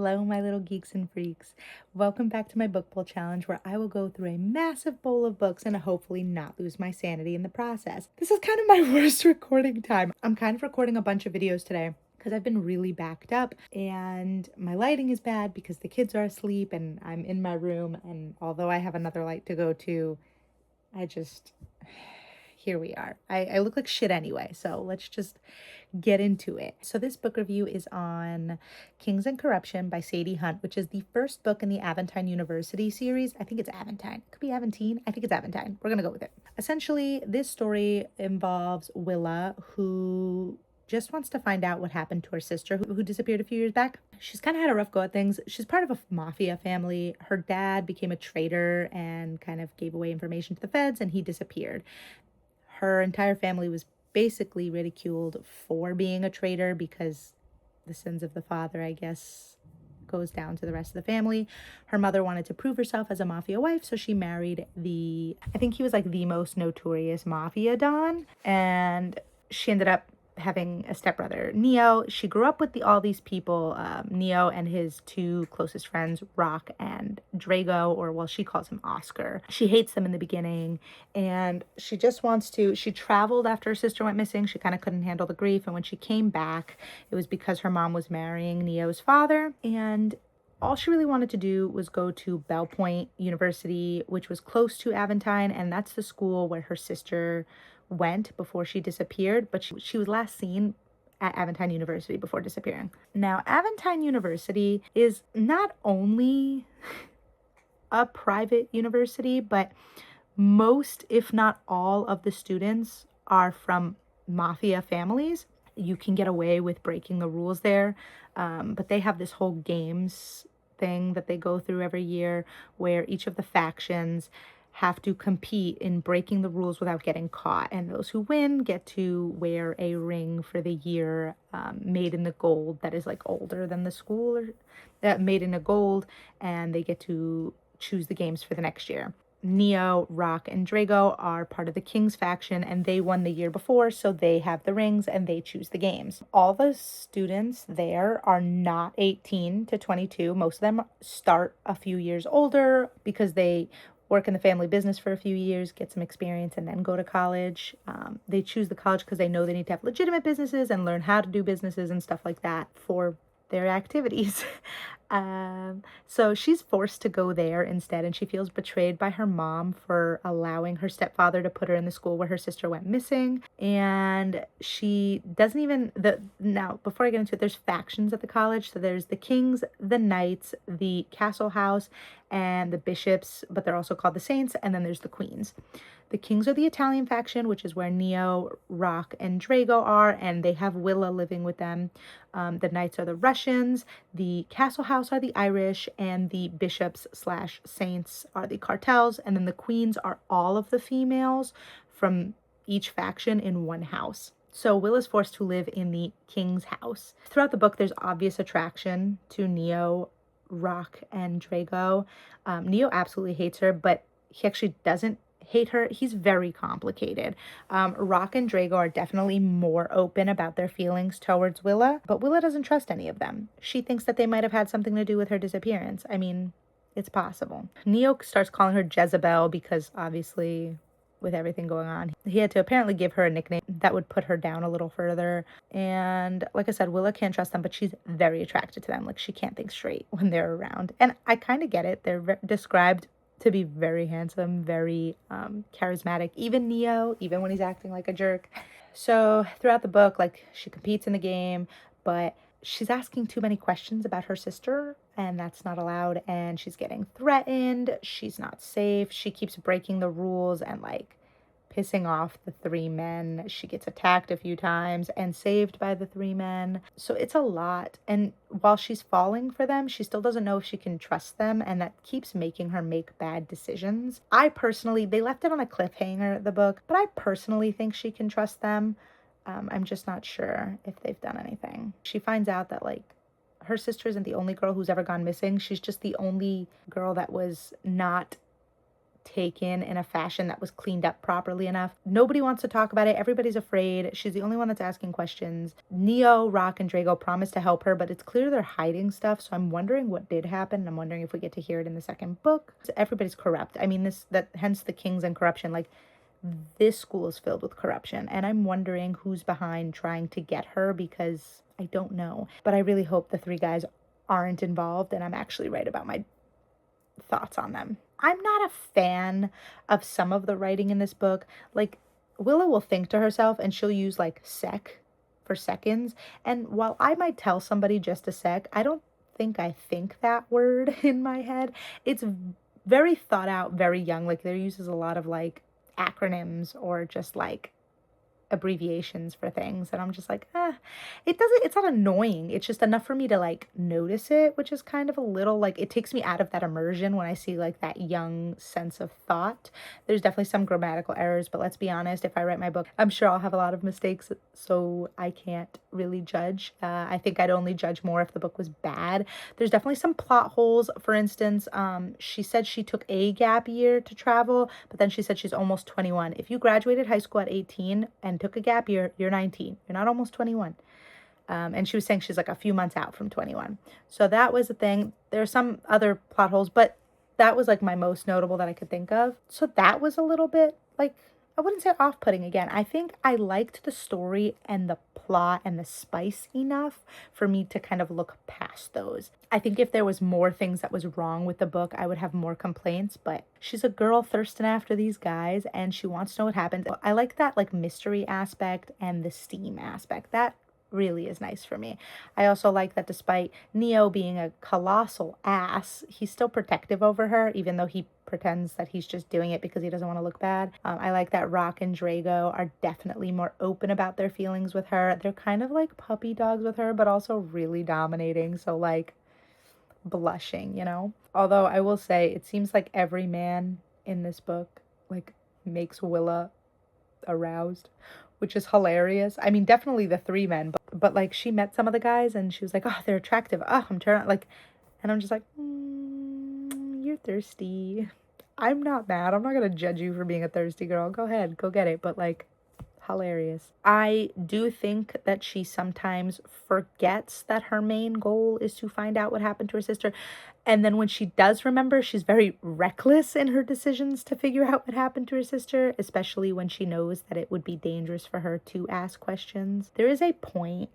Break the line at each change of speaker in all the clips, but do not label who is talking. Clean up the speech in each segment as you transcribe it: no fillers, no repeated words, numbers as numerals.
Hello, my little geeks and freaks. Welcome back to my book bowl challenge where I will go through a massive bowl of books and hopefully not lose my sanity in the process. This is kind of my worst recording time. I'm kind of recording a bunch of videos today because I've been really backed up and my lighting is bad because the kids are asleep and I'm in my room, and although I have another light to go to, here we are. I look like shit anyway, so let's just get into it. So this book review is on Kings and Corruption by Sadie Hunt, which is the first book in the Aventine University series. I think it's Aventine. It could be Aventine. I think it's Aventine. We're going to go with it. Essentially, this story involves Willa, who just wants to find out what happened to her sister who disappeared a few years back. She's kind of had a rough go at things. She's part of a mafia family. Her dad became a traitor and kind of gave away information to the feds, and he disappeared. Her entire family was basically ridiculed for being a traitor because the sins of the father, I guess, goes down to the rest of the family. Her mother wanted to prove herself as a mafia wife, so she married I think he was like the most notorious mafia don, and she ended up having a stepbrother, Neo. She grew up with all these people, Neo and his two closest friends, Rock and Drago, or well, she calls him Oscar. She hates them in the beginning, and she traveled after her sister went missing. She kind of couldn't handle the grief, and when she came back, it was because her mom was marrying Neo's father, and all she really wanted to do was go to Bell Point University, which was close to Aventine, and that's the school where her sister went before she disappeared, but she was last seen at Aventine University before disappearing. Now, Aventine University is not only a private university, but most, if not all, of the students are from mafia families. You can get away with breaking the rules there, but they have this whole games thing that they go through every year where each of the factions have to compete in breaking the rules without getting caught, and those who win get to wear a ring for the year, made in the gold that is like older than the school, or made in a gold, and they get to choose the games for the next year. Neo, Rock, and Drago are part of the King's faction, and they won the year before, so they have the rings and they choose the games. All the students there are not 18 to 22. Most of them start a few years older because they work in the family business for a few years, get some experience, and then go to college. They choose the college because they know they need to have legitimate businesses and learn how to do businesses and stuff like that for their activities. So she's forced to go there instead, and she feels betrayed by her mom for allowing her stepfather to put her in the school where her sister went missing. And she doesn't even now, before I get into it, there's factions at the college. So there's the Kings, the Knights, the Castle House, and the Bishops, but they're also called the Saints, and then there's the Queens. The Kings are the Italian faction, which is where Neo, Rock, and Drago are, and they have Willa living with them. The Knights are the Russians, the Castle House are the Irish, and the Bishops / Saints are the cartels, and then the Queens are all of the females from each faction in one house. So Will is forced to live in the King's house. Throughout the book, there's obvious attraction to Neo, Rock, and Drago. Neo absolutely hates her, but he actually doesn't hate her. He's very complicated. Rock and Drago are definitely more open about their feelings towards Willa, but Willa doesn't trust any of them. She thinks that they might have had something to do with her disappearance. I mean, it's possible. Neo starts calling her Jezebel because obviously with everything going on, he had to apparently give her a nickname that would put her down a little further. And like I said, Willa can't trust them, but she's very attracted to them. Like, she can't think straight when they're around. And I kind of get it. They're described to be very handsome, very charismatic. Even Neo, even when he's acting like a jerk. So throughout the book, like, she competes in the game, but she's asking too many questions about her sister, and that's not allowed, and she's getting threatened. She's not safe. She keeps breaking the rules and like pissing off the three men. She gets attacked a few times and saved by the three men. So it's a lot. And while she's falling for them, she still doesn't know if she can trust them, and that keeps making her make bad decisions. They left it on a cliffhanger, the book, but I personally think she can trust them. I'm just not sure if they've done anything. She finds out that like her sister isn't the only girl who's ever gone missing. She's just the only girl that was not taken in a fashion that was cleaned up properly enough. Nobody wants to talk about it. Everybody's afraid. She's the only one that's asking questions. Neo, Rock, and Drago promise to help her, but it's clear they're hiding stuff. So I'm wondering what did happen. I'm wondering if we get to hear it in the second book. Everybody's corrupt. I mean, hence the kings and corruption. Like, this school is filled with corruption, and I'm wondering who's behind trying to get her, because I don't know. But I really hope the three guys aren't involved and I'm actually right about my thoughts on them. I'm not a fan of some of the writing in this book. Like, Willow will think to herself and she'll use like sec for seconds. And while I might tell somebody just a sec, I don't think I think that word in my head. It's very thought out, very young. Like, there uses a lot of like acronyms or just like abbreviations for things, and I'm just like, it's not annoying, it's just enough for me to like notice it, which is kind of a little like, it takes me out of that immersion when I see like that young sense of thought. There's definitely some grammatical errors, but let's be honest, if I write my book, I'm sure I'll have a lot of mistakes, so I can't really judge. I think I'd only judge more if the book was bad. There's definitely some plot holes. For instance, she said she took a gap year to travel, but then she said she's almost 21. If you graduated high school at 18 and took a gap year, you're 19. You're not almost 21. And she was saying she's like a few months out from 21. So that was a thing. There are some other plot holes, but that was like my most notable that I could think of. So that was a little bit like, I wouldn't say off-putting again. I think I liked the story and the plot and the spice enough for me to kind of look past those. I think if there was more things that was wrong with the book, I would have more complaints, but she's a girl thirsting after these guys and she wants to know what happened. I like that like mystery aspect and the steam aspect. That really is nice for me. I also like that despite Neo being a colossal ass, he's still protective over her, even though he pretends that he's just doing it because he doesn't want to look bad. I like that Rock and Drago are definitely more open about their feelings with her. They're kind of like puppy dogs with her, but also really dominating. So like blushing, you know? Although I will say, it seems like every man in this book like makes Willa aroused, which is hilarious. I mean, definitely the three men, but like she met some of the guys and she was like, oh, they're attractive. Oh, I'm turning like, and I'm just like, you're thirsty. I'm not mad. I'm not gonna judge you for being a thirsty girl. Go ahead, go get it. But like, hilarious. I do think that she sometimes forgets that her main goal is to find out what happened to her sister. And then when she does remember, she's very reckless in her decisions to figure out what happened to her sister, especially when she knows that it would be dangerous for her to ask questions. There is a point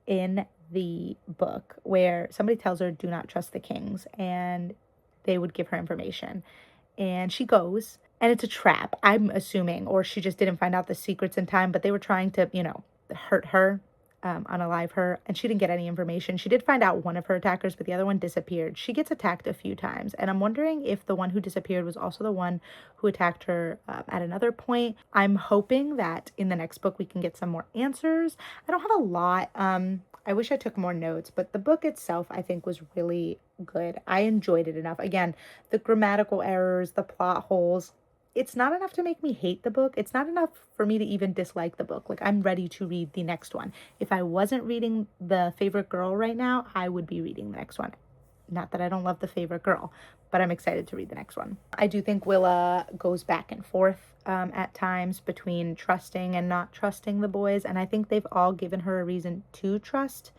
in the book where somebody tells her, do not trust the kings, and they would give her information. And she goes, and it's a trap, I'm assuming, or she just didn't find out the secrets in time, but they were trying to, hurt her, unalive her, and she didn't get any information. She did find out one of her attackers, but the other one disappeared. She gets attacked a few times, and I'm wondering if the one who disappeared was also the one who attacked her at another point. I'm hoping that in the next book we can get some more answers. I don't have a lot. I wish I took more notes, but the book itself, I think, was really good. I enjoyed it enough. Again, the grammatical errors, the plot holes, it's not enough to make me hate the book. It's not enough for me to even dislike the book. Like, I'm ready to read the next one. If I wasn't reading The Favorite Girl right now, I would be reading the next one. Not that I don't love The Favorite Girl, but I'm excited to read the next one. I do think Willa goes back and forth at times between trusting and not trusting the boys, and I think they've all given her a reason to trust.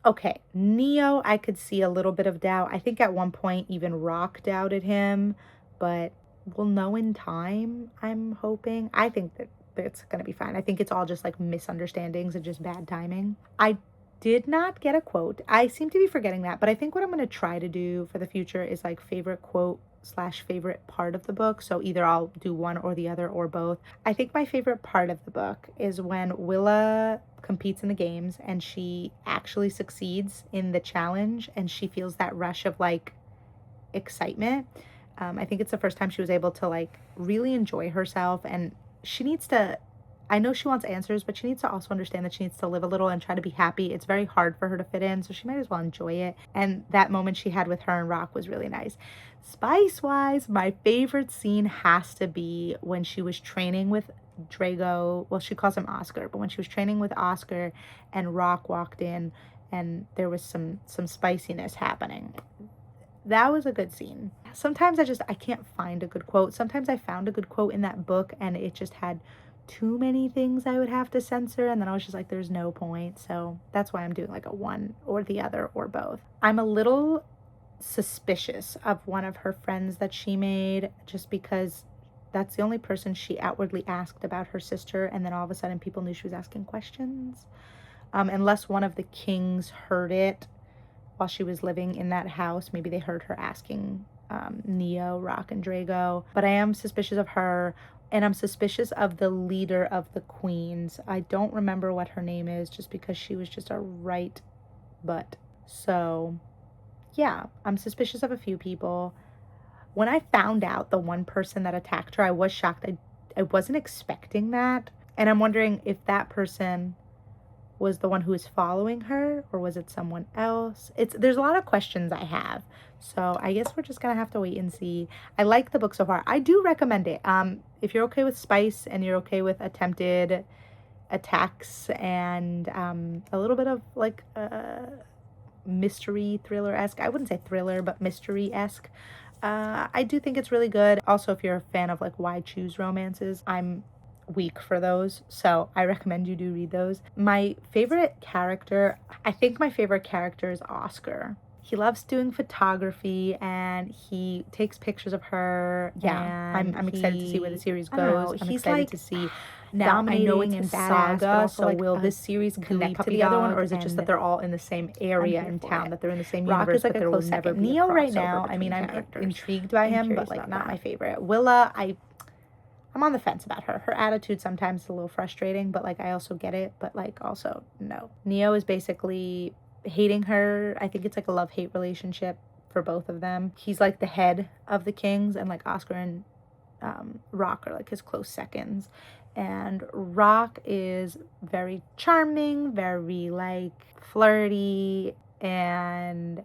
Okay, Neo, I could see a little bit of doubt. I think at one point even Rock doubted him, but we'll know in time, I'm hoping. I think that it's going to be fine. I think it's all just like misunderstandings and just bad timing. I did not get a quote. I seem to be forgetting that, but I think what I'm going to try to do for the future is like favorite quote / favorite part of the book. So either I'll do one or the other or both. I think my favorite part of the book is when Willa competes in the games and she actually succeeds in the challenge and she feels that rush of like excitement. I think it's the first time she was able to like really enjoy herself, and she needs to, I know she wants answers, but she needs to also understand that she needs to live a little and try to be happy. It's very hard for her to fit in, so she might as well enjoy it. And that moment she had with her and Rock was really nice. Spice wise, my favorite scene has to be when she was training with Drago. Well, she calls him Oscar, but when she was training with Oscar and Rock walked in and there was some spiciness happening. that was a good scene. Sometimes I can't find a good quote. Sometimes I found a good quote in that book and it just had too many things I would have to censor, and then I was just like, there's no point. So that's why I'm doing like a one or the other or both. I'm a little suspicious of one of her friends that she made, just because that's the only person she outwardly asked about her sister, and then all of a sudden people knew she was asking questions. Unless one of the kings heard it while she was living in that house. Maybe they heard her asking Neo, Rock, and Drago. But I am suspicious of her, and I'm suspicious of the leader of the queens. I don't remember what her name is, just because she was just a right butt. So yeah, I'm suspicious of a few people. When I found out the one person that attacked her, I was shocked. I wasn't expecting that. And I'm wondering if that person was the one who was following her, or was it someone else? There's a lot of questions I have. So I guess we're just gonna have to wait and see. I like the book so far. I do recommend it. If you're okay with spice and you're okay with attempted attacks and a little bit of like mystery thriller-esque. I wouldn't say thriller, but mystery-esque. I do think it's really good. Also, if you're a fan of like why choose romances, I'm weak for those, so I recommend you do read those. My favorite character, I think my favorite character is Oscar. He loves doing photography and he takes pictures of her. Yeah, I'm excited to see where the series goes. I'm excited to see. Now I know it's a saga, so like, will this series connect to the other one, or is it just that they're all in the same area in town, that they're in the same universe? Rock is like a close second. Neo right now, I mean, I'm intrigued by him, but like not my favorite. Willa, I'm on the fence about her. Her attitude sometimes is a little frustrating, but like I also get it, but like also no. Neo is basically hating her. I think it's like a love-hate relationship for both of them. He's like the head of the kings, and like Oscar and Rock are like his close seconds. And Rock is very charming, very like flirty, and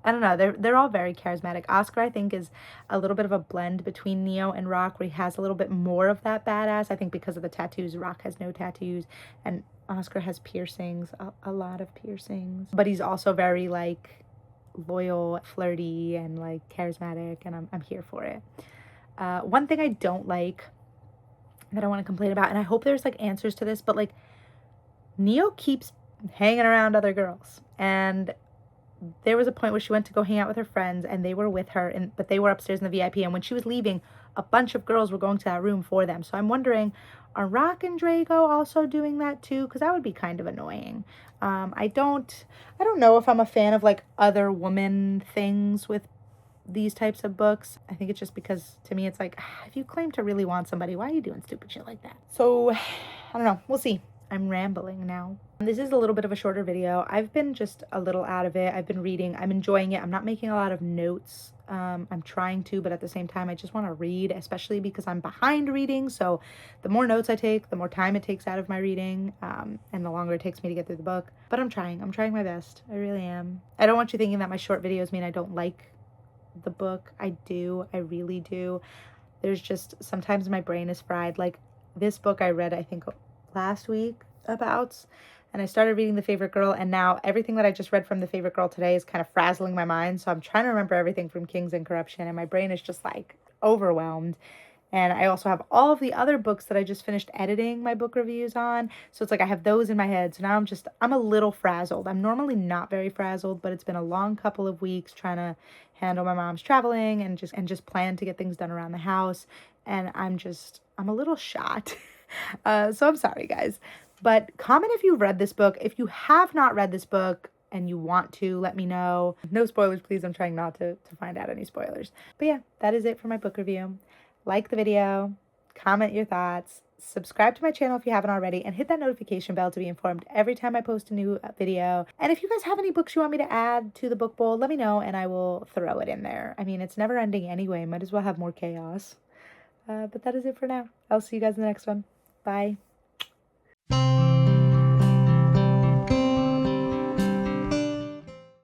I don't know, they're all very charismatic. Oscar, I think, is a little bit of a blend between Neo and Rock, where he has a little bit more of that badass. I think because of the tattoos, Rock has no tattoos, and Oscar has piercings, a lot of piercings. But he's also very like loyal, flirty, and like charismatic, and I'm here for it. One thing I don't like, that I want to complain about, and I hope there's like answers to this, but like Neo keeps hanging around other girls, and there was a point where she went to go hang out with her friends and they were with her, but they were upstairs in the VIP, and when she was leaving, a bunch of girls were going to that room for them. So I'm wondering, are Rock and Drago also doing that too? Because that would be kind of annoying. I don't know if I'm a fan of like other woman things with these types of books. I think it's just because to me it's like, if you claim to really want somebody, why are you doing stupid shit like that? So I don't know, we'll see. I'm rambling now. This is a little bit of a shorter video. I've been just a little out of it. I've been reading. I'm enjoying it. I'm not making a lot of notes. I'm trying to, but at the same time, I just want to read, especially because I'm behind reading. So the more notes I take, the more time it takes out of my reading, and the longer it takes me to get through the book. But I'm trying my best. I really am. I don't want you thinking that my short videos mean I don't like the book. I do. I really do. There's just sometimes my brain is fried. Like this book I read, I think last week about, and I started reading The Favorite Girl, and now everything that I just read from The Favorite Girl today is kind of frazzling my mind. So I'm trying to remember everything from Kings and Corruption, and my brain is just like overwhelmed. And I also have all of the other books that I just finished editing my book reviews on. So it's like I have those in my head. So now I'm a little frazzled. I'm normally not very frazzled, but it's been a long couple of weeks trying to handle my mom's traveling and just plan to get things done around the house. And I'm a little shot. So I'm sorry, guys. But comment if you've read this book. If you have not read this book and you want to, let me know. No spoilers, please. I'm trying not to find out any spoilers. But yeah, that is it for my book review. Like the video, comment your thoughts, subscribe to my channel if you haven't already, and hit that notification bell to be informed every time I post a new video. And if you guys have any books you want me to add to the book bowl, let me know and I will throw it in there. I mean, it's never ending anyway. Might as well have more chaos. But that is it for now. I'll see you guys in the next one. Bye.